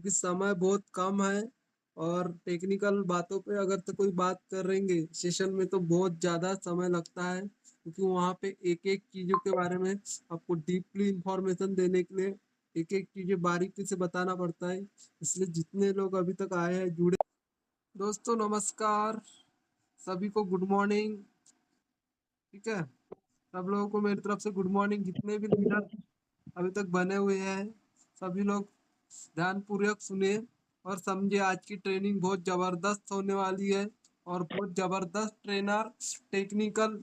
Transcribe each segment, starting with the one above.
क्योंकि समय बहुत कम है और टेक्निकल बातों पे अगर तो कोई बात करेंगे सेशन में तो बहुत ज़्यादा समय लगता है, क्योंकि वहाँ पे एक-एक चीज़ों के बारे में आपको डीपली इंफॉर्मेशन देने के लिए एक-एक चीज़ें बारीकी से बताना पड़ता है। इसलिए जितने लोग अभी तक आए हैं जुड़े दोस्तों नमस्कार, सभी को गुड मॉर्निंग। ठीक है, सब लोगों को मेरी तरफ से गुड मॉर्निंग। जितने भी लीडर अभी तक बने हुए हैं सभी लोग ध्यानपूर्वक सुने और समझे। आज की ट्रेनिंग बहुत जबरदस्त होने वाली है और बहुत जबरदस्त ट्रेनर टेक्निकल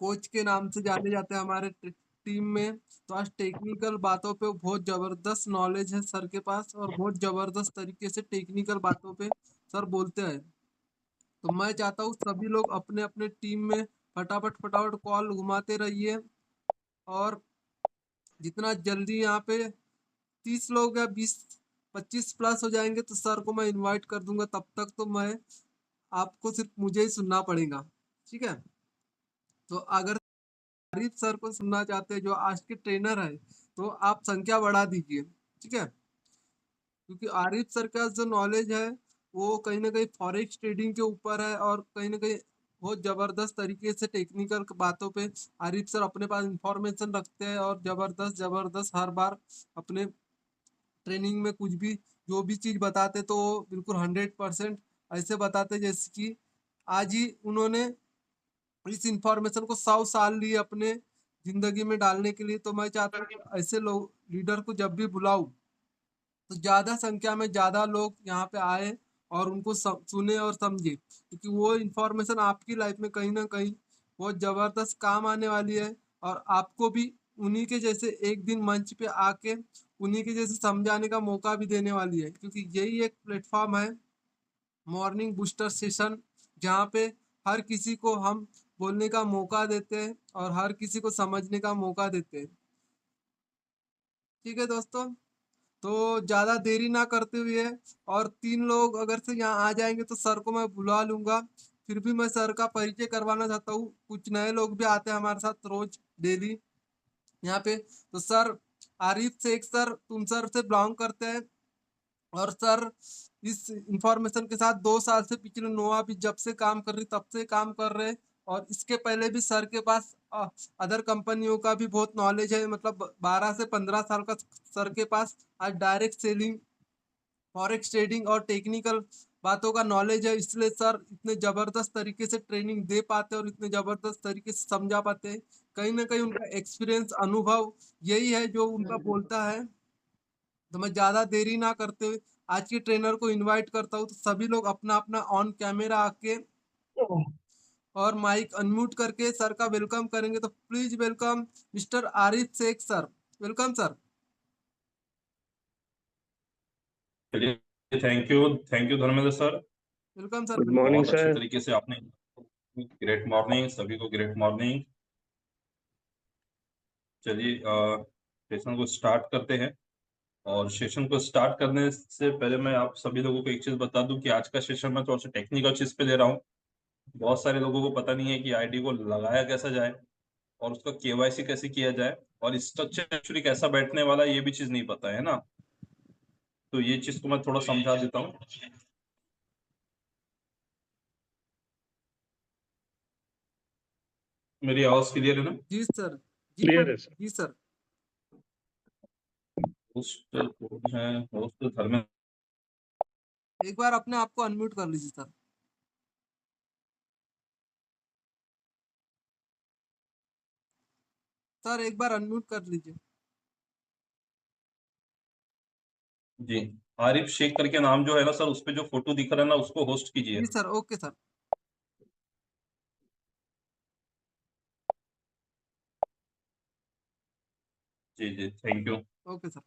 कोच के नाम से जाने जाते हैं हमारे टीम में। तो आज टेक्निकल बातों पे बहुत जबरदस्त नॉलेज है सर के पास और बहुत जबरदस्त तरीके से टेक्निकल बातों पे सर बोलते हैं। तो मैं चाहता हूँ सभी लोग अपने अपने टीम में फटाफट फटाफट कॉल घुमाते रहिए और जितना जल्दी यहाँ पे 30 लोग या 20-25 प्लस हो जाएंगे तो सर को मैं इनवाइट कर दूंगा। तब तक तो मैं आपको सिर्फ मुझे ही सुनना पड़ेगा। ठीक है, तो अगर आरिफ सर को सुनना चाहते हैं जो आज के ट्रेनर है तो आप संख्या बढ़ा दीजिए। ठीक है, क्योंकि आरिफ सर का जो नॉलेज है वो कहीं ना कहीं फॉरेक्स ट्रेडिंग के ऊपर है और कहीं ना कहीं बहुत जबरदस्त तरीके से टेक्निकल बातों पे आरिफ सर अपने पास इंफॉर्मेशन रखते हैं और जबरदस्त जबरदस्त हर बार अपने ट्रेनिंग में कुछ भी जो भी चीज बताते तो वो बिल्कुल 100% ऐसे बताते जैसे कि आज ही उन्होंने इस इंफॉर्मेशन को 100 साल लिए अपने जिंदगी में डालने के लिए। तो मैं चाहता हूँ कि ऐसे लोग लीडर को जब भी बुलाऊं तो ज्यादा संख्या में ज्यादा लोग यहाँ पे आए और उनको सुने और समझे, क्योंकि वो इंफॉर्मेशन आपकी लाइफ में कहीं ना कहीं बहुत जबरदस्त काम आने वाली है और आपको भी उन्हीं के जैसे एक दिन मंच पे आके उन्हीं के जैसे समझाने का मौका भी देने वाली है, क्योंकि यही एक प्लेटफॉर्म है मॉर्निंग बूस्टर सेशन जहाँ पे हर किसी को हम बोलने का मौका देते हैं और हर किसी को समझने का मौका देते हैं। ठीक है दोस्तों, तो ज्यादा देरी ना करते हुए और 3 लोग अगर से यहाँ आ जाएंगे तो सर को मैं बुला लूंगा। फिर भी मैं सर का परिचय करवाना चाहता हूँ, कुछ नए लोग भी आते हैं हमारे साथ रोज डेली यहाँ पे। तो सर आरिफ शेख सर तुम सर से बिलोंग करते हैं और सर इस इंफॉर्मेशन के साथ 2 साल से पिछले नोवा भी जब से काम कर रही तब से काम कर रहे हैं और इसके पहले भी सर के पास अदर कंपनियों का भी बहुत नॉलेज है। मतलब 12 से 15 साल का सर के पास आज डायरेक्ट सेलिंग फॉरेक्स ट्रेडिंग और टेक्निकल बातों का नॉलेज है, इसलिए सर इतने जबरदस्त तरीके से ट्रेनिंग दे पाते हैं और इतने जबरदस्त तरीके से समझा पाते हैं। कहीं ना कहीं उनका एक्सपीरियंस अनुभव यही है जो उनका बोलता है। तो मैं ज्यादा देरी ना करते हुए आज के ट्रेनर को इनवाइट करता हूँ। तो सभी लोग अपना अपना ऑन कैमरा आके और माइक अनम्यूट करके सर का वेलकम करेंगे। तो please welcome mister Arif Sheikh sir. Welcome sir. चलिए, thank you Dharmendra sir. Welcome sir, good welcome. Morning बहुत अच्छे सर। तरीके से आपने ग्रेट मॉर्निंग सभी को, ग्रेट मॉर्निंग। चलिए सेशन को स्टार्ट करते हैं। और सेशन को स्टार्ट करने से पहले मैं आप सभी लोगों को एक चीज बता दूं कि आज का सेशन मैं थोड़ा सा टेक्निकल चीज पे ले रहा हूँ। बहुत सारे लोगों को पता नहीं है कि आईडी को लगाया कैसा जाए और उसका केवाईसी कैसे किया जाए और स्ट्रक्चर एक्चुअली कैसा बैठने वाला है, ये भी चीज नहीं पता है ना। तो ये चीज को मैं थोड़ा समझा देता हूँ। मेरी आवाज क्लियर है ना? जी सर। जी क्लियर सर। है सर। जी सर। होस्ट कौन है? होस्ट धर्मेंद्र। एक बार अपने आप को अनम्यूट कर लीजिए सर। सर एक बार अनम्यूट कर लीजिए। जी, आरिफ शेख करके नाम जो है ना सर, उस पे जो फोटो दिख रहा है ना, उसको होस्ट कीजिए। जी सर, ओके सर। जी जी, थैंक यू। Okay sir.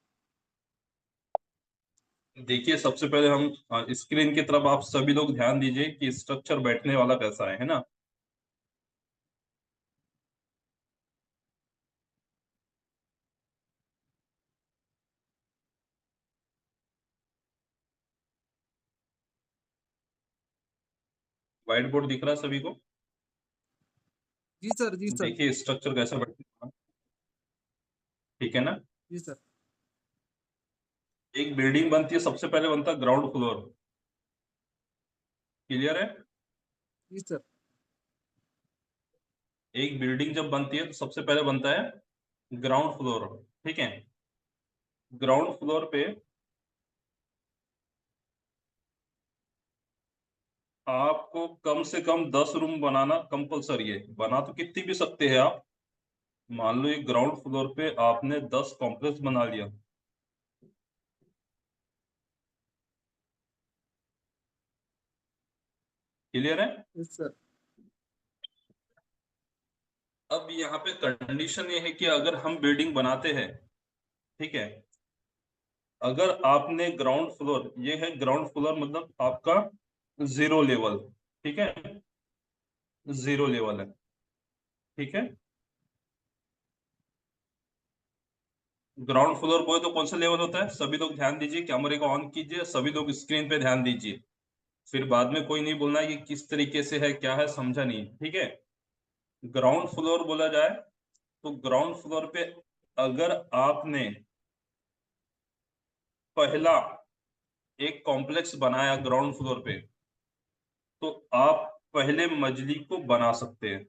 देखिए, सबसे पहले हम स्क्रीन की तरफ आप सभी लोग ध्यान दीजिए कि स्ट्रक्चर बैठने वाला कैसा है ना। व्हाइट बोर्ड दिख रहा है सभी को? जी सर। जी सर। देखिए स्ट्रक्चर कैसा बैठने वाला, ठीक है ना। जी सर। एक बिल्डिंग बनती है, सबसे पहले बनता है ग्राउंड फ्लोर। क्लियर है? जी सर। एक बिल्डिंग जब बनती है तो सबसे पहले बनता है ग्राउंड फ्लोर। ठीक है? ग्राउंड फ्लोर पे आपको कम से कम 10 रूम बनाना कंपलसरी है। बना तो कितनी भी सकते हैं आप। मान लो एक ग्राउंड फ्लोर पे आपने 10 कॉम्प्लेक्स बना लिया। क्लियर है? Yes sir. अब यहाँ पे कंडीशन ये है कि अगर हम बिल्डिंग बनाते हैं, ठीक है, अगर आपने ग्राउंड फ्लोर, ये है ग्राउंड फ्लोर मतलब आपका 0 लेवल। ठीक है? 0 लेवल है। ठीक है? ग्राउंड फ्लोर बोले तो कौन सा लेवल होता है? सभी लोग ध्यान दीजिए, कैमरे को ऑन कीजिए, सभी लोग स्क्रीन पे ध्यान दीजिए। फिर बाद में कोई नहीं बोलना कि किस तरीके से है, क्या है, समझा नहीं। ठीक है? ग्राउंड फ्लोर बोला जाए तो ग्राउंड फ्लोर पे अगर आपने पहला एक कॉम्प्लेक्स बनाया ग्राउंड फ्लोर पे, तो आप पहले मंजिली को बना सकते हैं।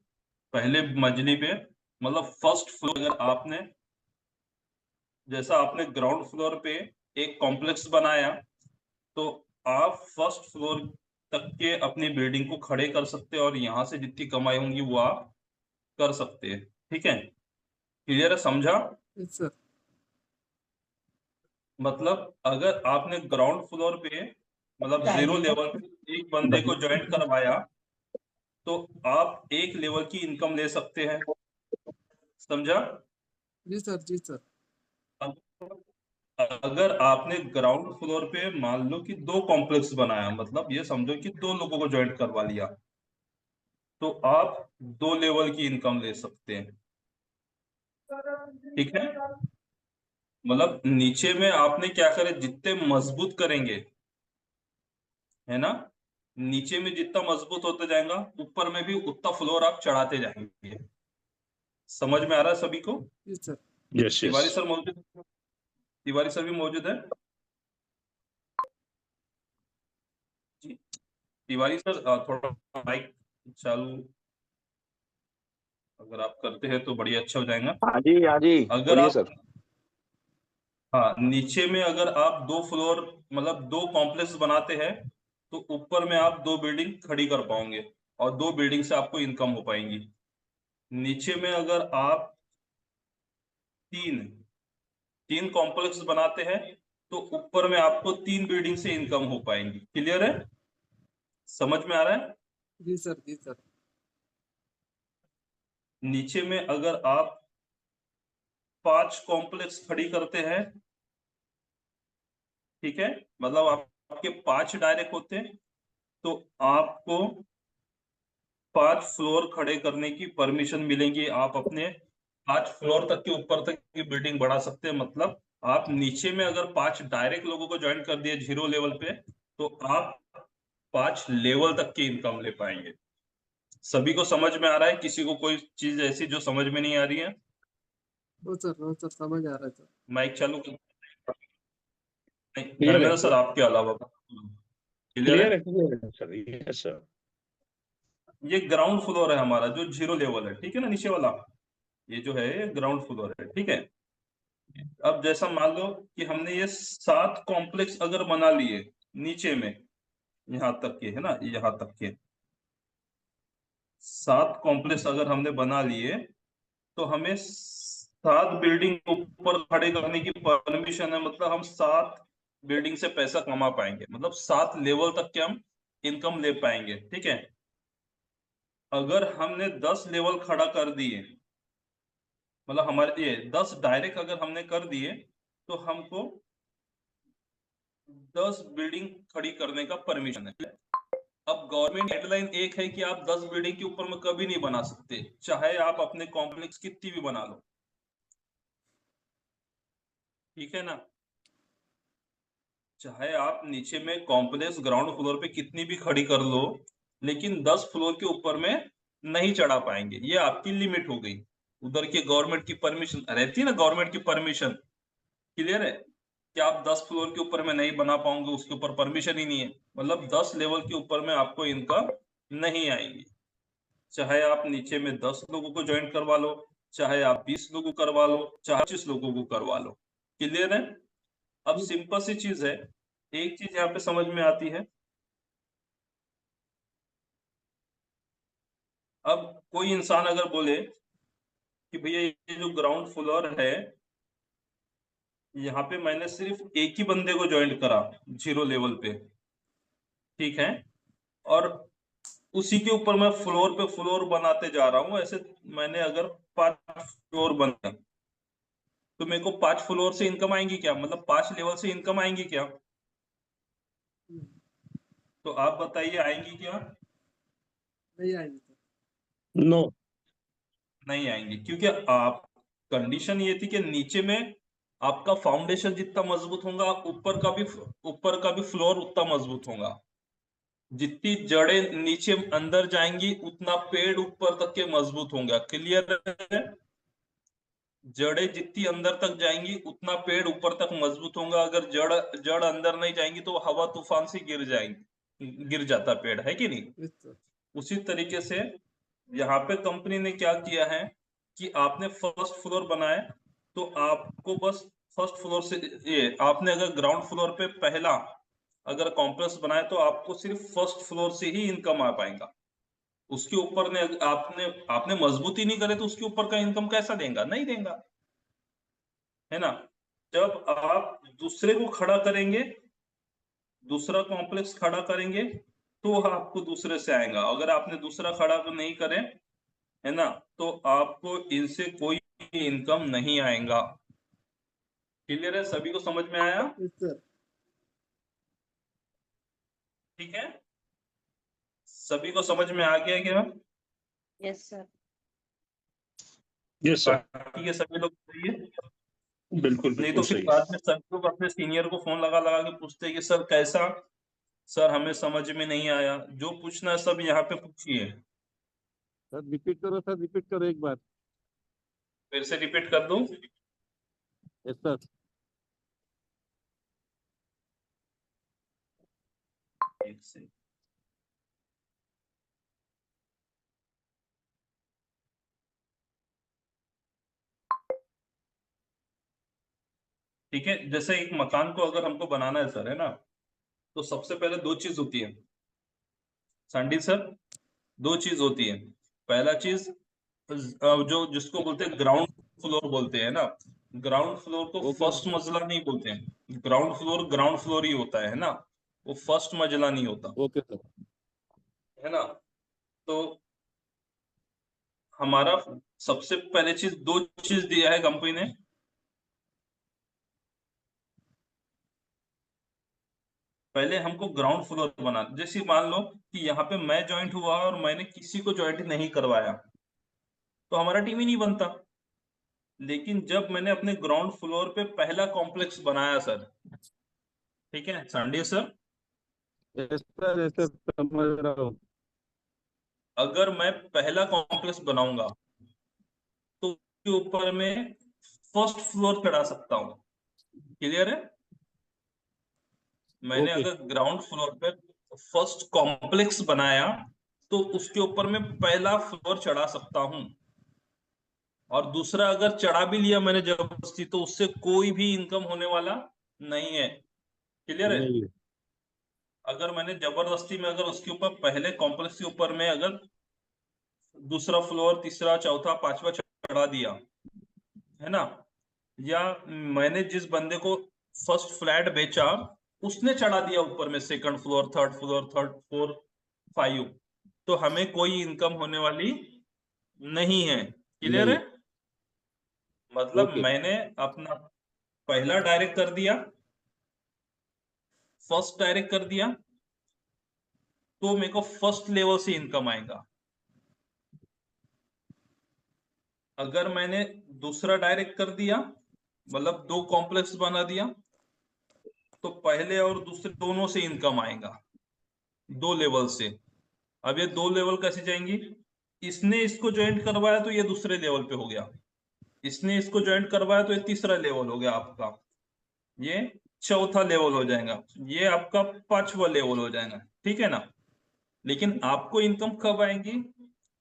पहले मंजिली पे मतलब फर्स्ट फ्लोर, अगर आपने, जैसा आपने ग्राउंड फ्लोर पे एक कॉम्प्लेक्स बनाया, तो आप फर्स्ट फ्लोर तक के अपनी बिल्डिंग को खड़े कर सकते हैं और यहाँ से जितनी कमाई होंगी वो आप कर सकते हैं। ठीक है? क्लियर है? समझा? Yes sir. मतलब अगर आपने ग्राउंड फ्लोर पे मतलब 0 लेवल पे एक बंदे को ज्वाइन करवाया, तो आप 1 लेवल की इनकम ले सकते हैं। समझा? जी सर। जी सर। अगर आपने ग्राउंड फ्लोर पे मान लो कि 2 कॉम्प्लेक्स बनाया, मतलब ये समझो कि 2 लोगों को ज्वाइन करवा लिया, तो आप 2 लेवल की इनकम ले सकते हैं। ठीक है? मतलब नीचे में आपने क्या करे, जितने मजबूत करेंगे, है ना, नीचे में जितना मजबूत होता जाएगा, ऊपर में भी उतना फ्लोर आप चढ़ाते जाएंगे। समझ में आ रहा है सभी को? जी sir. Yes yes. Tiwari sir मौजूद? तिवारी सर भी मौजूद है जी? तिवारी सर थोड़ा माइक चालू अगर आप करते हैं तो बढ़िया, अच्छा हो जाएगा। हाँ जी अगर बोलिए आप, सर। हाँ, नीचे में अगर आप 2 फ्लोर मतलब 2 कॉम्प्लेक्स बनाते हैं, तो ऊपर में आप 2 बिल्डिंग खड़ी कर पाओगे और 2 बिल्डिंग से आपको इनकम हो पाएंगी। नीचे में अगर आप तीन तीन कॉम्प्लेक्स बनाते हैं, तो ऊपर में आपको 3 बिल्डिंग से इनकम हो पाएंगी। क्लियर है? समझ में आ रहा है? जी सर। जी सर। नीचे में अगर आप 5 कॉम्प्लेक्स खड़ी करते हैं, ठीक है, मतलब आपके 5 डायरेक्ट होते हैं, तो आपको 5 फ्लोर खड़े करने की परमिशन मिलेंगी। आप अपने 5 फ्लोर तक के ऊपर तक की बिल्डिंग बढ़ा सकते हैं। मतलब आप नीचे में अगर 5 डायरेक्ट लोगों को ज्वाइन कर दिए 0 लेवल पे, तो आप 5 लेवल तक की इनकम ले पाएंगे। सभी को समझ में आ रहा है? किसी को कोई चीज ऐसी जो समझ में नहीं आ रही है? वो सर समझ आ रहा है सर। माइक चालू कर। नहीं, क्लियर धर्मेंद्र है सर आपके अलावा क्लियर है? क्लियर है सर। Yes sir. ये ग्राउंड फ्लोर है हमारा जो 0 लेवल है, ठीक है ना, नीचे वाला। ये जो है ये ग्राउंड फ्लोर है। ठीक है? अब जैसा मान लो कि हमने ये 7 कॉम्प्लेक्स अगर बना लिए नीचे में, यहाँ तक के, है ना, यहाँ तक के 7 कॉम्प्लेक्स अगर हमने बना लिए, तो हमें 7 बिल्डिंग ऊपर खड़े करने की परमिशन है। मतलब हम 7 बिल्डिंग से पैसा कमा पाएंगे, मतलब 7 लेवल तक के हम इनकम ले पाएंगे। ठीक है? अगर हमने 10 लेवल खड़ा कर दिए, मतलब हमारे ये 10 डायरेक्ट अगर हमने कर दिए, तो हमको 10 बिल्डिंग खड़ी करने का परमिशन है। अब गवर्नमेंट गाइडलाइन एक है कि आप 10 बिल्डिंग के ऊपर में कभी नहीं बना सकते, चाहे आप अपने कॉम्प्लेक्स कितनी भी बना लो। ठीक है ना? चाहे आप नीचे में कॉम्प्लेक्स ग्राउंड फ्लोर पे कितनी भी खड़ी कर लो, लेकिन 10 फ्लोर के ऊपर में नहीं चढ़ा पाएंगे। ये आपकी लिमिट हो गई। उधर की गवर्नमेंट की परमिशन रहती है ना, गवर्नमेंट की परमिशन। क्लियर है? कि आप 10 फ्लोर के ऊपर में नहीं बना पाओगे, उसके ऊपर परमिशन ही नहीं है। मतलब 10 लेवल के ऊपर में आपको इनकम नहीं आएगी। चाहे आप नीचे में 10 लोगों को ज्वाइन करवा लो, चाहे आप 20 लोगों को करवा लो, चाहे 25 लोगों को करवा लो। क्लियर है? अब सिंपल सी चीज है, एक चीज यहाँ पे समझ में आती है। अब कोई इंसान अगर बोले कि भैया ये जो ग्राउंड फ्लोर है, यहाँ पे मैंने सिर्फ एक ही बंदे को ज्वाइन करा 0 लेवल पे, ठीक है, और उसी के ऊपर मैं फ्लोर पे फ्लोर बनाते जा रहा हूँ। ऐसे मैंने अगर 5 फ्लोर बनाए तो मेरे को 5 फ्लोर से इनकम आएंगी क्या? मतलब 5 लेवल से इनकम आएंगी क्या? तो आप बताइए, आएंगी क्या? नहीं आएंगे सर। नो। नहीं आएंगी, क्योंकि आप कंडीशन ये थी कि नीचे में आपका फाउंडेशन जितना मजबूत होगा, ऊपर का भी फ्लोर उतना मजबूत होगा। जितनी जड़ें नीचे अंदर जाएंगी उतना पेड़ ऊपर तक के मजबूत होंगे। क्लियर है? जड़ें जितनी अंदर तक जाएंगी उतना पेड़ ऊपर तक मजबूत होगा। अगर जड़ जड़ अंदर नहीं जाएंगी तो हवा तूफान से गिर जाता पेड़, है कि नहीं? Yes sir. उसी तरीके से यहाँ पे कंपनी ने क्या किया है कि आपने फर्स्ट फ्लोर बनाया तो आपको बस फर्स्ट फ्लोर से, ये आपने अगर ग्राउंड फ्लोर पे पहला अगर कॉम्प्लेक्स बनाया तो आपको सिर्फ फर्स्ट फ्लोर से ही इनकम आ पाएगा। उसके ऊपर ने आपने आपने मजबूती नहीं करे तो उसके ऊपर का इनकम कैसा देगा? नहीं देगा, है ना? जब आप दूसरे को खड़ा करेंगे, दूसरा कॉम्प्लेक्स खड़ा करेंगे तो आपको दूसरे से आएगा। अगर आपने दूसरा खड़ा नहीं करे, है ना, तो आपको इनसे कोई इनकम नहीं आएगा। क्लियर है? सभी को समझ में आया? Yes sir. ठीक है, सभी को समझ में आ गया क्या? Yes sir. यस सर, बाकी के सभी लोग बताइए। बिल्कुल नहीं बिल्कुल तो फिर सही। बाद में सभी लोग अपने सीनियर को फोन लगा लगा के पूछते हैं कि सर कैसा, सर हमें समझ में नहीं आया। जो पूछना है सब यहाँ पे पूछिए। सर रिपीट करो, सर रिपीट करो एक बार। फिर से रिपीट कर दूं? Yes sir. एक से ठीक है, जैसे एक मकान को अगर हमको बनाना है सर, है ना, तो सबसे पहले दो चीज होती है सांडी सर, दो चीज होती है। पहला चीज जो जिसको बोलते हैं ग्राउंड फ्लोर बोलते हैं ना, ग्राउंड फ्लोर को ओके फर्स्ट मंजिला नहीं बोलते हैं। ग्राउंड फ्लोर ही होता है ना, वो फर्स्ट मंजिला नहीं होता, ओके सर। है ना। तो हमारा सबसे पहले चीज, दो चीज दिया है कंपनी ने। पहले हमको ग्राउंड फ्लोर बना, जैसे मान लो कि यहाँ पे मैं ज्वाइंट हुआ और मैंने किसी को ज्वाइंट नहीं करवाया तो हमारा टीम ही नहीं बनता। लेकिन जब मैंने अपने ग्राउंड फ्लोर पे पहला कॉम्प्लेक्स बनाया सर, ठीक है Sande sir, yes sir, yes sir, समझ रहा हूँ। अगर मैं पहला कॉम्प्लेक्स बनाऊंगा तो उसके ऊपर में फर्स्ट फ्लोर चढ़ा सकता हूँ। क्लियर है? मैंने ओके अगर ग्राउंड फ्लोर पे फर्स्ट कॉम्प्लेक्स बनाया तो उसके ऊपर में पहला फ्लोर चढ़ा सकता हूं, और दूसरा अगर चढ़ा भी लिया मैंने जबरदस्ती तो उससे कोई भी इनकम होने वाला नहीं है। क्लियर है? नहीं है। अगर मैंने जबरदस्ती में अगर उसके ऊपर पहले कॉम्प्लेक्स के ऊपर में अगर दूसरा फ्लोर, तीसरा, चौथा, पांचवा चढ़ा दिया, है ना, या मैंने जिस बंदे को फर्स्ट फ्लैट बेचा उसने चढ़ा दिया ऊपर में second floor, third floor, third four, 5, तो हमें कोई इनकम होने वाली नहीं है। क्लियर नहीं है? है। मतलब ओके मैंने अपना पहला डायरेक्ट कर दिया, फर्स्ट डायरेक्ट कर दिया तो मेरे को फर्स्ट लेवल से इनकम आएगा। अगर मैंने दूसरा डायरेक्ट कर दिया, मतलब दो कॉम्प्लेक्स बना दिया, तो पहले और दूसरे दोनों से इनकम आएगा, दो लेवल से। अब ये दो लेवल कैसे जाएंगी? इसने इसको ज्वाइंट करवाया तो ये दूसरे लेवल पे हो गया, इसने इसको ज्वाइंट करवाया तो ये तीसरा लेवल हो गया आपका, ये चौथा लेवल हो जाएगा, ये आपका पांचवा लेवल हो जाएगा, ठीक है ना। लेकिन आपको इनकम कब आएगी?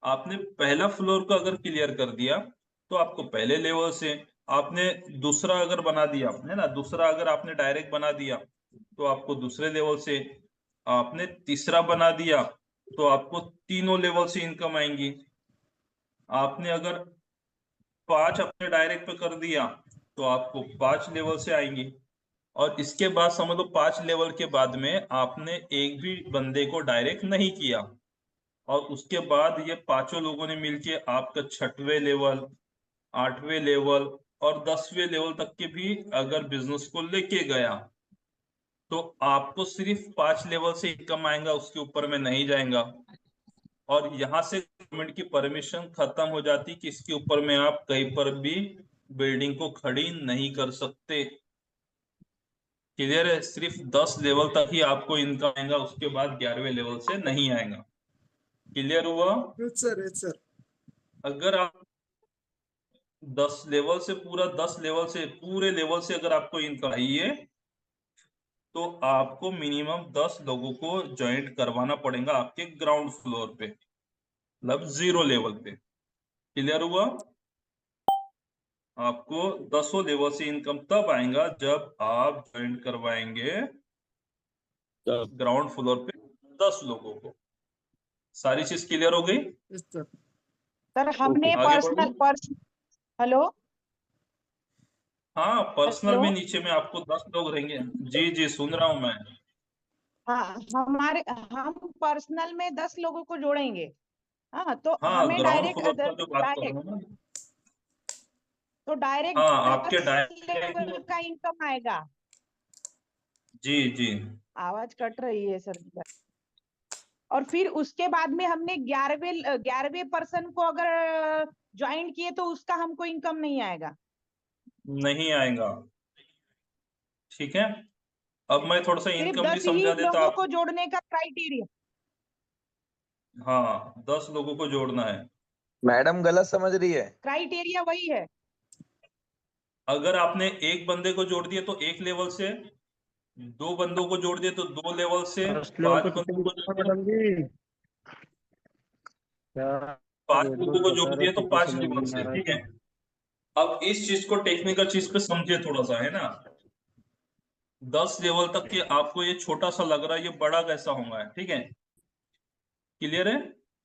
आपने पहला फ्लोर को अगर क्लियर कर दिया तो आपको पहले लेवल से, आपने दूसरा अगर बना दिया है ना, दूसरा अगर आपने डायरेक्ट बना दिया तो आपको दूसरे लेवल से, आपने तीसरा बना दिया तो आपको तीनों लेवल से इनकम आएंगी। आपने अगर 5 अपने डायरेक्ट पे कर दिया तो आपको 5 लेवल से आएंगी। और इसके बाद समझ लो 5 लेवल के बाद में आपने एक भी बंदे को डायरेक्ट नहीं किया, और उसके बाद ये पांचों लोगों ने मिलके आपका 6वें लेवल, 8वें लेवल और 10वें लेवल तक के भी अगर बिजनेस को लेके गया तो आपको सिर्फ 5 लेवल से इनकम आएगा, उसके ऊपर में नहीं जाएगा। और यहाँ से गवर्नमेंट की परमिशन खत्म हो जाती कि इसके ऊपर में आप कहीं पर भी बिल्डिंग को खड़ी नहीं कर सकते। क्लियर है? सिर्फ 10 लेवल तक ही आपको इनकम आएगा, उसके बाद 11वें लेवल से नहीं आएगा। क्लियर हुआ? Yes sir, yes sir. अगर आप 10 लेवल से पूरा 10 लेवल से पूरे लेवल से अगर आपको इनकम चाहिए तो आपको मिनिमम 10 लोगों को ज्वाइंट करवाना पड़ेगा आपके ग्राउंड फ्लोर पे, मतलब 0 लेवल पे। क्लियर हुआ? आपको 10 लेवल से इनकम तब आएगा जब आप ज्वाइन करवाएंगे तब ग्राउंड फ्लोर पे 10 लोगों को। सारी चीज क्लियर हो गई? Yes sir. सर हमने आगे बढ़ो। हेलो हाँ, पर्सनल हेलो में नीचे में आपको 10 लोग रहेंगे। जी जी, सुन रहा हूं मैं। हाँ हम पर्सनल में 10 लोगों को जोड़ेंगे। हाँ तो हाँ, हमें ग्राउंड डायरेक्ट फ्लोर पर जो बात कर रहा डायरेक्ट हूँ ना। तो डायरेक्ट हाँ, आपके 10 लेवल डायरेक्ट। का इनकम आएगा। जी जी। आवाज कट रही है सर। और फिर उसके बाद में हमने 11वें पर्सन को अगर ज्वाइन किए तो उसका हमको इनकम नहीं आएगा। नहीं आएगा, ठीक है। अब मैं थोड़ा सा सिर्फ इनकम भी 10 ही समझा देता लोगों को आपको। जोड़ने का क्राइटेरिया। हाँ, 10 लोगों को जोड़ना है। मैडम गलत समझ रही है। क्राइटेरिया वही है। अगर आपने एक बंदे को जोड़ दिया तो एक लेवल से, 2 बंदों को जोड़ दिया तो 2 लेवल से, फर्स्ट लेवल 5 पे बंदों कितने को की जोड़ दिया, मैडम जी? क्या 5 रेट लोगों बस को बता जोड़ रहे दिया तो थे, कुछ 5 समझ लेवल नहीं आ से, रहा ठीक था। है। अब इस चीज को, टेक्निकल चीज पे समझिए थोड़ा सा, है ना। 10 लेवल तक के आपको ये छोटा सा लग रहा है, ये बड़ा कैसा होगा, ठीक है। क्लियर है?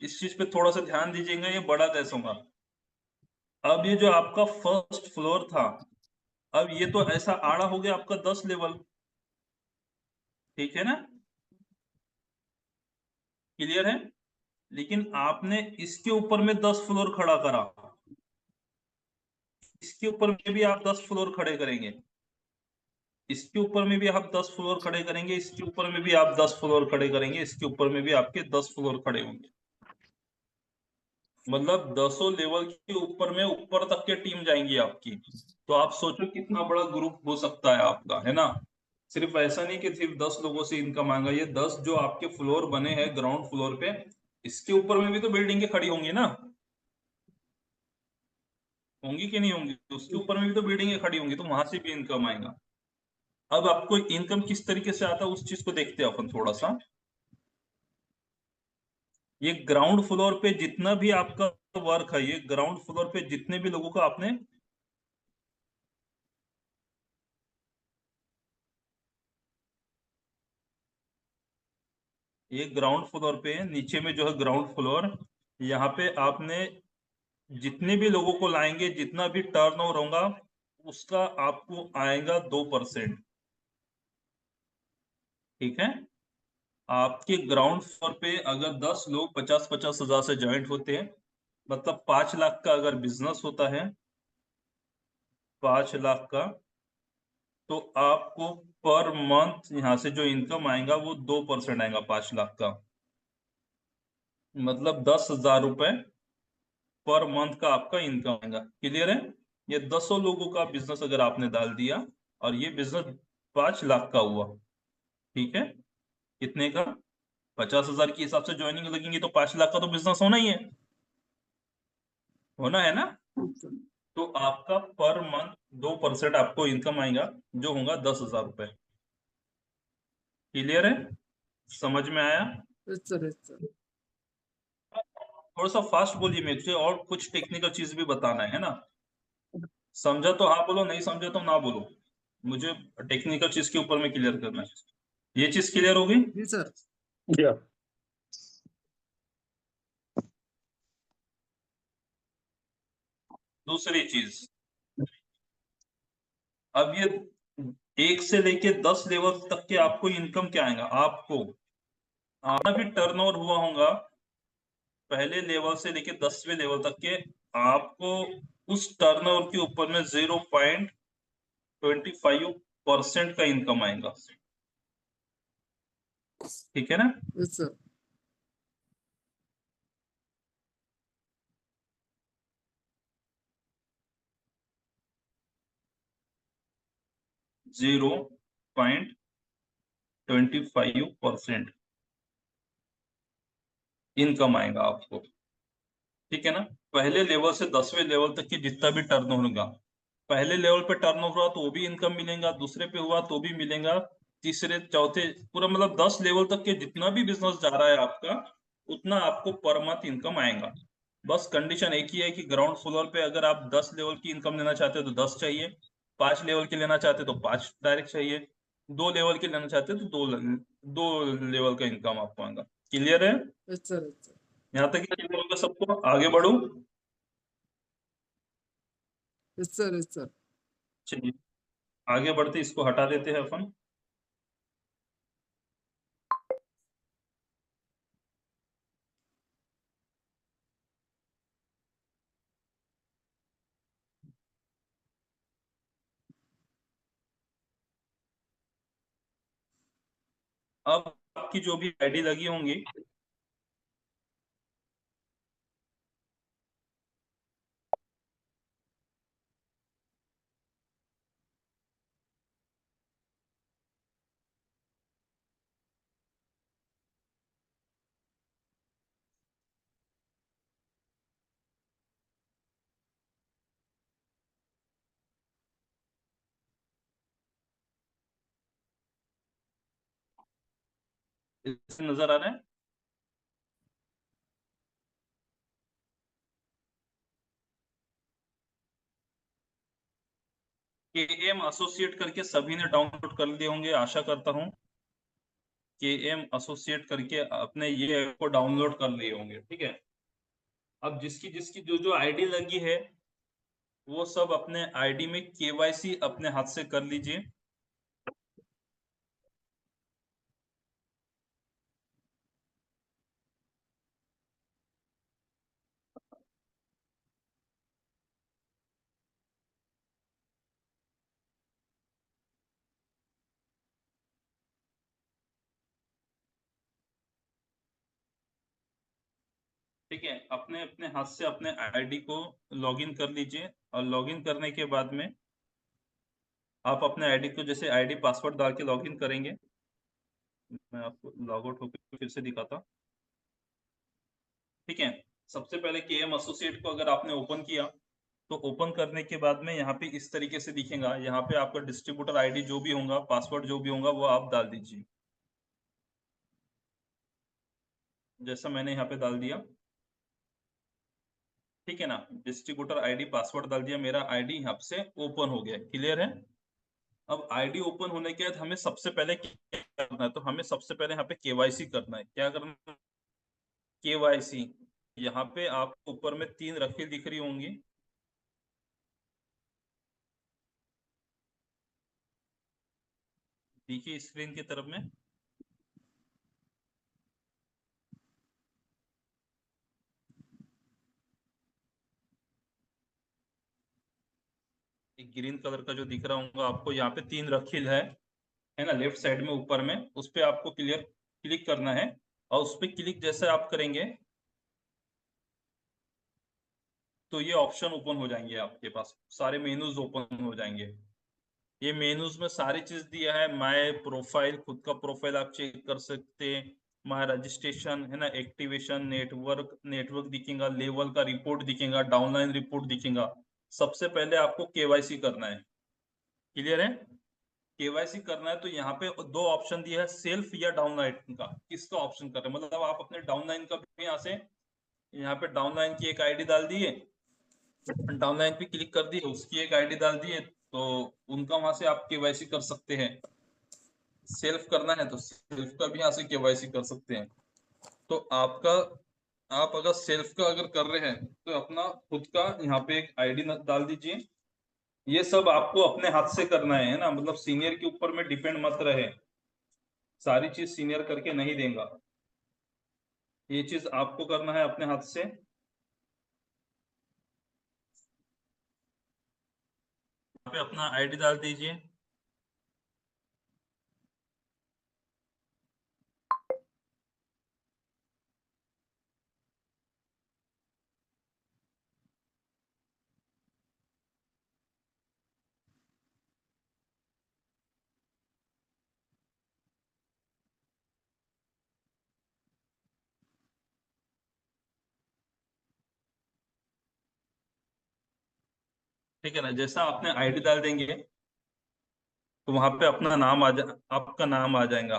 इस चीज पे थोड़ा सा ध्यान दीजिएगा, ये बड़ा कैसा होगा। अब ये जो आपका फर्स्ट फ्लोर था, अब ये तो ऐसा आड़ा हो गया आपका 10 लेवल, ठीक है ना। क्लियर है? लेकिन आपने इसके ऊपर में 10 फ्लोर खड़ा करा, इसके ऊपर में भी आप 10 फ्लोर खड़े करेंगे, इसके ऊपर में भी आप 10 फ्लोर खड़े करेंगे, इसके ऊपर में भी आप 10 फ्लोर खड़े करेंगे, इसके ऊपर में भी आपके 10 फ्लोर खड़े होंगे। मतलब 10 लेवल के ऊपर में ऊपर तक के टीम जाएंगी आपकी। तो आप सोचो कितना बड़ा ग्रुप हो सकता है आपका, है ना। सिर्फ ऐसा नहीं कि सिर्फ 10 लोगों से इनकम आएगा, ये 10 जो आपके फ्लोर बने हैं ग्राउंड फ्लोर पे, इसके ऊपर में भी तो बिल्डिंगे खड़ी होंगी ना, होंगी कि नहीं होंगी, उसके ऊपर में भी तो बिल्डिंगे खड़ी होंगी, तो वहां से भी इनकम आएगा। अब आपको इनकम किस तरीके से आता है उस चीज को देखते हैं अपन थोड़ा सा। ये ग्राउंड फ्लोर पे जितना भी आपका वर्क है, ये ग्राउंड फ्लोर पे जितने भी लोगों को आपने, ये ग्राउंड फ्लोर पे नीचे में जो है ग्राउंड फ्लोर, यहाँ पे आपने जितने भी लोगों को लाएंगे, जितना भी टर्नओवर होगा उसका आपको आएगा 2%, ठीक है। आपके ग्राउंड फ्लोर पे अगर 10 लोग 50-50 हजार से ज्वाइंट होते हैं, मतलब 5 लाख का अगर बिजनेस होता है, 5 लाख का, तो आपको पर मंथ यहाँ से जो इनकम आएगा वो 2% आएगा 5 लाख का, मतलब 10,000 रुपए पर मंथ का आपका इनकम आएगा। क्लियर है? ये 10 लोगों का बिजनेस अगर आपने डाल दिया और ये बिजनेस 5 लाख का हुआ, ठीक है। कितने का? 50,000 के हिसाब से ज्वाइनिंग लगेंगी तो 5 लाख का तो बिजनेस होना ही है, होना है ना। तो आपका पर मंथ 2% आपको इनकम आएगा, जो होगा 10,000 रुपए। क्लियर है? समझ में आया? Yes sir, yes sir. थोड़ा सा फास्ट बोलिए, मुझे और कुछ टेक्निकल चीज भी बताना है ना। समझा तो हाँ बोलो, नहीं समझा तो ना बोलो। मुझे टेक्निकल चीज के ऊपर में क्लियर करना है। ये चीज क्लियर हो गई? जी सर। या दूसरी चीज, अब ये 1 से लेके 10 लेवल तक के आपको इनकम क्या आएगा? आपको आपका भी टर्नओवर हुआ होगा पहले लेवल से लेके 10वें लेवल तक के, आपको उस टर्नओवर के ऊपर में 0.25% का इनकम आएगा। ठीक है ना? Yes sir. 0.25% इनकम आएगा आपको। ठीक है ना? पहले लेवल से 10वें लेवल तक की जितना भी टर्नओवर होगा, पहले लेवल पे टर्नओवर हुआ तो वो भी इनकम मिलेगा, दूसरे पे हुआ तो भी मिलेगा, तीसरे चौथे पूरा मतलब 10 लेवल तक के जितना भी बिजनेस जा रहा है आपका, उतना आपको पर मंथ इनकम आएगा। बस कंडीशन एक ही है कि ग्राउंड फ्लोर पे अगर आप 10 लेवल की इनकम लेना चाहते हो तो 10 चाहिए, 5 लेवल की लेना चाहते हो तो 5 डायरेक्ट चाहिए, 2 लेवल की लेना चाहते हो तो 2 लेवल का इनकम आपको आएगा। क्लियर है? Yes sir, yes sir. यहाँ तक क्लियर होगा सबको? आगे बढ़ो। Yes sir, yes sir. चलिए आगे बढ़ते, इसको हटा देते हैं अपन। अब आपकी जो भी आईडी लगी होंगी, इससे नजर आ रहा है? KM एसोसिएट करके सभी ने डाउनलोड कर लिए होंगे, आशा करता हूँ। KM एसोसिएट करके अपने ये ऐप को डाउनलोड कर लिए होंगे। ठीक है, अब जिसकी जिसकी जो जो आईडी लगी है वो सब अपने आईडी में KYC अपने हाथ से कर लीजिए। ठीक है, अपने अपने हाथ से अपने आईडी को लॉगिन कर लीजिए, और लॉगिन करने के बाद में आप अपने आईडी को जैसे आईडी पासवर्ड डाल के लॉगिन करेंगे। मैं आपको लॉग आउट होकर फिर से दिखाता हूँ। ठीक है, सबसे पहले KM एसोसिएट को अगर आपने ओपन किया तो ओपन करने के बाद में यहाँ पे इस तरीके से दिखेगा। यहाँ पे आपका डिस्ट्रीब्यूटर आईडी जो भी होगा, पासवर्ड जो भी होगा वो आप डाल दीजिए, जैसा मैंने यहाँ पे डाल दिया। ठीक है ना, डिस्ट्रीब्यूटर आईडी पासवर्ड डाल दिया, मेरा आईडी यहाँ से ओपन हो गया। क्लियर है? अब आईडी ओपन होने के बाद हमें सबसे पहले क्या करना है, तो हमें सबसे पहले यहाँ पे KYC करना है। क्या करना है? KYC, यहाँ पे आपको ऊपर में 3 रखी दिख रही होंगी। देखिए स्क्रीन की तरफ में, एक ग्रीन कलर का जो दिख रहा होगा आपको, यहाँ पे 3 रखील है ना, लेफ्ट साइड में ऊपर में, उस पे आपको क्लिक करना है। और उस पे क्लिक जैसे आप करेंगे तो ये ऑप्शन ओपन हो जाएंगे, आपके पास सारे मेनूज ओपन हो जाएंगे। ये मेनूज में सारी चीज दिया है, माय प्रोफाइल, खुद का प्रोफाइल आप चेक कर सकते हैं, माय रजिस्ट्रेशन है ना, एक्टिवेशन, नेटवर्क दिखेगा, लेवल का रिपोर्ट दिखेगा, डाउनलाइन रिपोर्ट दिखेगा। सबसे पहले आपको KYC करना है। क्लियर है? केवाईसी करना है तो यहाँ पे दो ऑप्शन दिया है, सेल्फ या डाउनलाइन का। किसका ऑप्शन कर रहे हैं, मतलब आप अपने डाउनलाइन का भी यहाँ से, यहाँ पे डाउनलाइन की एक आईडी डाल दिए, डाउनलाइन पे क्लिक कर दिए, उसकी एक आईडी डाल दिए, तो उनका वहां से आप केवाईसी कर सकते हैं। सेल्फ करना है तो सेल्फ का भी यहाँ से केवाईसी कर सकते हैं। तो आपका, आप अगर सेल्फ का अगर कर रहे हैं तो अपना खुद का यहाँ पे एक आईडी डाल दीजिए। ये सब आपको अपने हाथ से करना है ना, मतलब सीनियर के ऊपर में डिपेंड मत रहे, सारी चीज सीनियर करके नहीं देगा, ये चीज आपको करना है अपने हाथ से। यहाँ पे अपना आईडी डाल दीजिए। ठीक है ना, जैसा आपने आईडी डाल देंगे तो वहां पे अपना नाम आपका नाम आ जाएगा।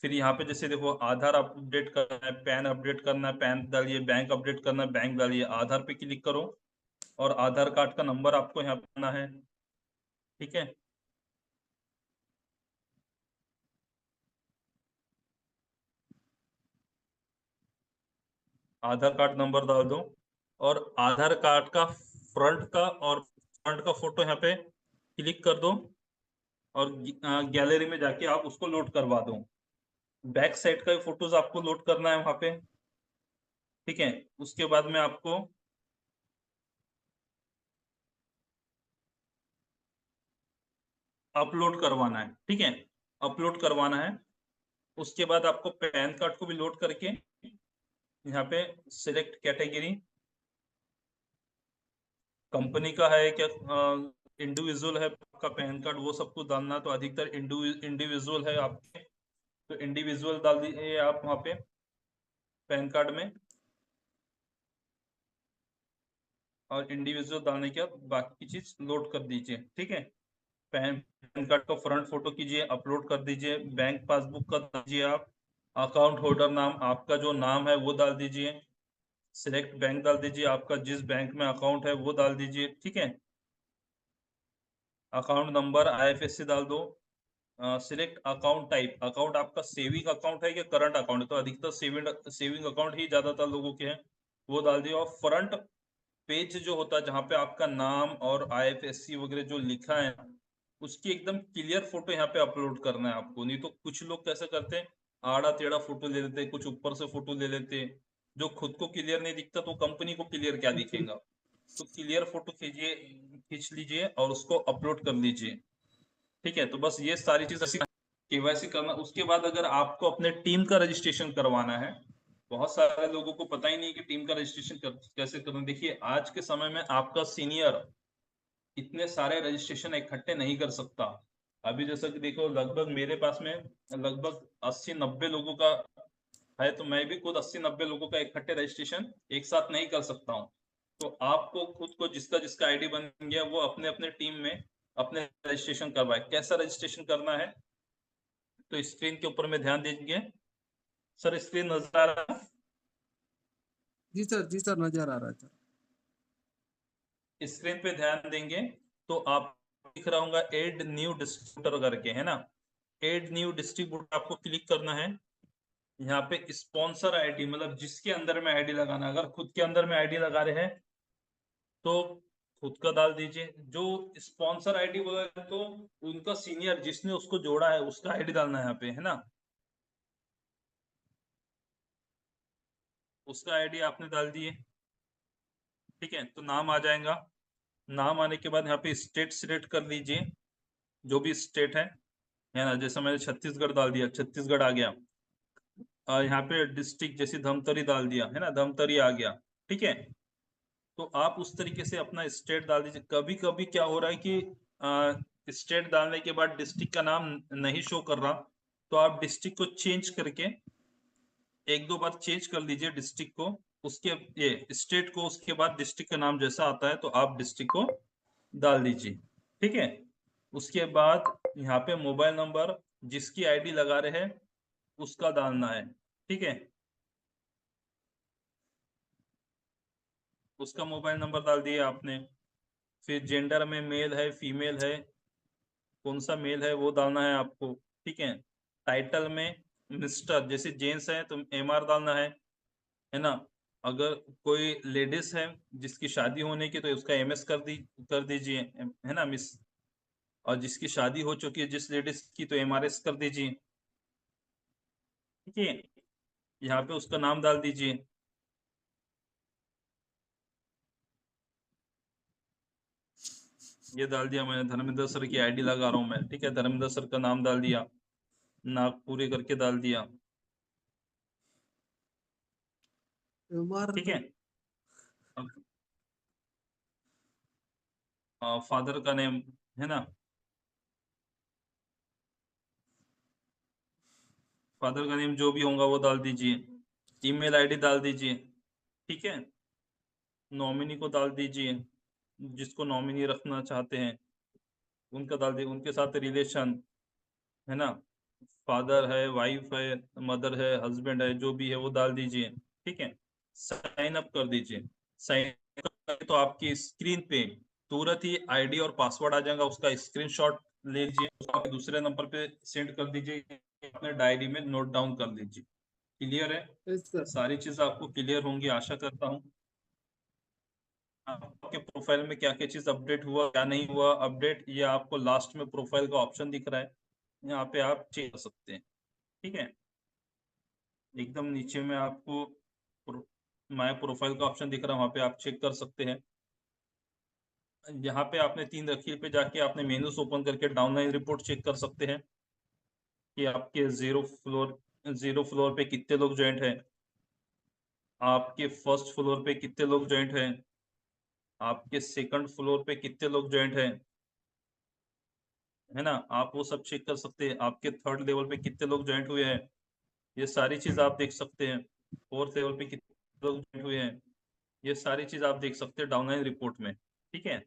फिर यहाँ पे जैसे देखो, आधार अपडेट करना है, पैन अपडेट करना है, पैन डालिए, बैंक अपडेट करना है, बैंक डालिए, आधार पे क्लिक करो और आधार कार्ड का नंबर आपको यहाँ पे आना है। ठीक है, आधार कार्ड नंबर डाल दो और आधार कार्ड का फ्रंट का फोटो यहाँ पे क्लिक कर दो और गैलरी में जाके आप उसको लोड करवा दो। बैक साइड का फोटोज आपको लोड करना है वहां पे। ठीक है, उसके बाद में आपको अपलोड करवाना है। ठीक है, अपलोड करवाना है। उसके बाद आपको पैन कार्ड को भी लोड करके यहाँ पे सिलेक्ट कैटेगरी, कंपनी का है क्या, इंडिविजुअल है आपका पैन कार्ड, वो सब कुछ डालना। तो अधिकतर इंडिविजुअल है आपके, तो इंडिविजुअल डाल दीजिए आप वहां पे पैन कार्ड में। और इंडिविजुअल डालने के बाद बाकी की चीज लोड कर दीजिए। ठीक है, पैन कार्ड का फ्रंट फोटो कीजिए, अपलोड कर दीजिए, बैंक पासबुक का दीजिए आप, अकाउंट होल्डर नाम आपका जो नाम है वो डाल दीजिए, सिलेक्ट बैंक डाल दीजिए, आपका जिस बैंक में अकाउंट है वो डाल दीजिए। ठीक है, अकाउंट नंबर, आईएफएससी डाल दो, सिलेक्ट अकाउंट टाइप, अकाउंट आपका सेविंग अकाउंट है या करंट अकाउंट है, तो अधिकतर सेविंग अकाउंट ही ज्यादातर लोगों के हैं, वो डाल दिए। और फ्रंट पेज जो होता है जहाँ पे आपका नाम और आईएफएससी वगैरह जो लिखा है उसकी एकदम क्लियर फोटो यहाँ पे अपलोड करना है आपको। नहीं तो कुछ लोग कैसे करते हैं, आड़ा टेढ़ा फोटो ले लेते, कुछ ऊपर से फोटो ले लेते, जो खुद को क्लियर नहीं दिखता तो कंपनी को क्लियर क्या दिखेगा। तो क्लियर फोटो खींच लीजिए और उसको अपलोड कर लीजिए। ठीक है, तो बस ये सारी चीज केवाईसी करना। उसके बाद अगर आपको अपने टीम का रजिस्ट्रेशन करवाना है, बहुत सारे लोगों को पता ही नहीं कि टीम का रजिस्ट्रेशन कैसे करना। देखिए, आज के समय में आपका सीनियर इतने सारे रजिस्ट्रेशन इकट्ठे नहीं कर सकता। अभी जैसा कि देखो, लगभग मेरे पास में लगभग 80-90 लोगों का है, तो मैं भी खुद 80-90 लोगों का इकट्ठे रजिस्ट्रेशन एक साथ नहीं कर सकता हूँ। तो आपको खुद को जिसका जिसका आईडी बन गया वो अपने अपने टीम में अपने रजिस्ट्रेशन करवाए। कैसा रजिस्ट्रेशन करना है, तो स्क्रीन के ऊपर में ध्यान दीजिए। सर स्क्रीन नजर आ रहा है? जी सर नजर आ रहा है सर। स्क्रीन पे ध्यान देंगे तो आप दिख रहा होगा एड न्यू डिस्ट्रीब्यूटर करके, है ना। एड न्यू डिस्ट्रीब्यूटर आपको क्लिक करना है। यहाँ पे स्पॉन्सर आईडी, मतलब जिसके अंदर में आईडी लगाना, अगर खुद के अंदर में आईडी लगा रहे हैं तो खुद का डाल दीजिए। जो स्पॉन्सर आईडी बोला है तो उनका सीनियर जिसने उसको जोड़ा है उसका आईडी डालना है यहाँ पे, है ना। उसका आईडी आपने डाल दिए। ठीक है, तो नाम आ जाएगा। नाम आने के बाद यहाँ पे स्टेट सिलेक्ट कर लीजिए, जो भी स्टेट है ना। जैसे मैंने छत्तीसगढ़ डाल दिया, छत्तीसगढ़ आ गया। यहाँ पे डिस्ट्रिक्ट जैसे धमतरी डाल दिया, है ना, धमतरी आ गया। ठीक है, तो आप उस तरीके से अपना स्टेट डाल दीजिए। कभी कभी क्या हो रहा है कि स्टेट डालने के बाद डिस्ट्रिक्ट का नाम नहीं शो कर रहा, तो आप डिस्ट्रिक्ट को चेंज करके एक दो बार चेंज कर लीजिए डिस्ट्रिक्ट को, उसके ये स्टेट को, उसके बाद डिस्ट्रिक्ट का नाम जैसा आता है तो आप डिस्ट्रिक्ट को डाल दीजिए। ठीक है, उसके बाद यहाँ पे मोबाइल नंबर जिसकी आईडी लगा रहे हैं उसका डालना है, ठीक है। उसका मोबाइल नंबर डाल दिया आपने। फिर जेंडर में मेल है फीमेल है, कौन सा मेल है वो डालना है आपको, ठीक है। टाइटल में मिस्टर, जैसे जेंट्स है तो MR डालना है ना। अगर कोई लेडीज है जिसकी शादी होने की तो उसका MS कर दीजिए, है ना मिस। और जिसकी शादी हो चुकी है जिस लेडीज की तो MRS कर दीजिए, ठीक है। यहाँ पे उसका नाम डाल दीजिए। ये डाल दिया मैंने, धर्मेंद्र सर की आईडी लगा रहा हूँ मैं, ठीक है। धर्मेंद्र सर का नाम डाल दिया, नागपुरी करके डाल दिया, MR ठीक है। फादर का नेम, है ना, फादर का नेम जो भी होगा वो डाल दीजिए। ईमेल आईडी डाल दीजिए, ठीक है। नॉमिनी को डाल दीजिए, जिसको नॉमिनी रखना चाहते हैं उनका डाल दीजिए, उनके साथ रिलेशन, है ना। फादर है, वाइफ है, मदर है, हस्बैंड है, जो भी है वो डाल दीजिए, ठीक है। साइन अप कर दीजिए। साइन अप तो आपकी स्क्रीन पे तुरंत ही आईडी और पासवर्ड आ जाएगा, उसका स्क्रीनशॉट ले लीजिए, उसको आप दूसरे नंबर पे सेंड कर दीजिए, अपने डायरी में नोट डाउन कर लीजिए। क्लियर है? Yes sir. सारी चीज आपको क्लियर होंगी आशा करता हूँ। आपके प्रोफाइल में क्या क्या चीज अपडेट हुआ क्या नहीं हुआ अपडेट, ये आपको लास्ट में प्रोफाइल का ऑप्शन दिख रहा है, यहाँ पे आप चेक कर सकते हैं, ठीक है। एकदम नीचे में आपको माय प्रोफाइल का ऑप्शन दिख रहा है, वहां पे आप चेक कर सकते हैं। यहाँ पे आपने 3 रखी पे जाके आपने मेन्यूज ओपन करके डाउनलाइन रिपोर्ट चेक कर सकते हैं कि आपके जीरो फ्लोर पे कितने लोग ज्वाइंट हैं, आपके फर्स्ट फ्लोर पे कितने लोग ज्वाइंट हैं, आपके सेकंड फ्लोर पे कितने लोग ज्वाइंट हैं, है ना। आप वो सब चेक कर सकते हैं। आपके थर्ड लेवल पे कितने लोग ज्वाइंट हुए हैं, ये सारी चीज आप देख सकते हैं। फोर्थ लेवल पे कितने लोग ज्वाइंट हुए हैं, ये सारी चीज आप देख सकते हैं डाउनलाइन रिपोर्ट में, ठीक है।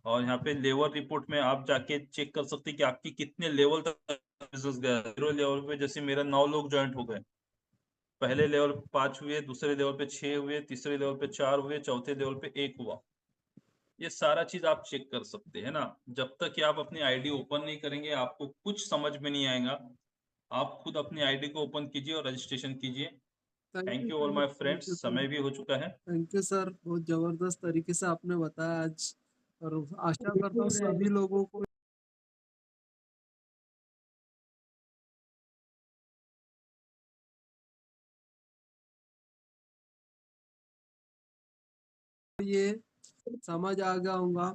और यहाँ पे लेवल रिपोर्ट में आप जाके चेक कर सकते हैं कि आपकी कितने लेवल तक बिजनेस गया। 0 लेवल पे जैसे मेरा 9 लोग ज्वाइंट हो गए, पहले लेवल 5 हुए, दूसरे लेवल पे 6 हुए, तीसरे लेवल पे 4 हुए, चौथे लेवल पे 1 हुआ। ये सारा चीज आप चेक कर सकते हैं ना। जब तक कि आप अपनी आईडी ओपन नहीं करेंगे आपको कुछ समझ में नहीं आएगा। आप खुद अपनी आईडी को ओपन कीजिए और रजिस्ट्रेशन कीजिए। Thank you all my thank friends, you sir. समय भी हो चुका है। थैंक यू सर, बहुत जबरदस्त तरीके से आपने बताया आज, और आशा करता हूँ सभी लोगों को ये समझ आ गया होगा।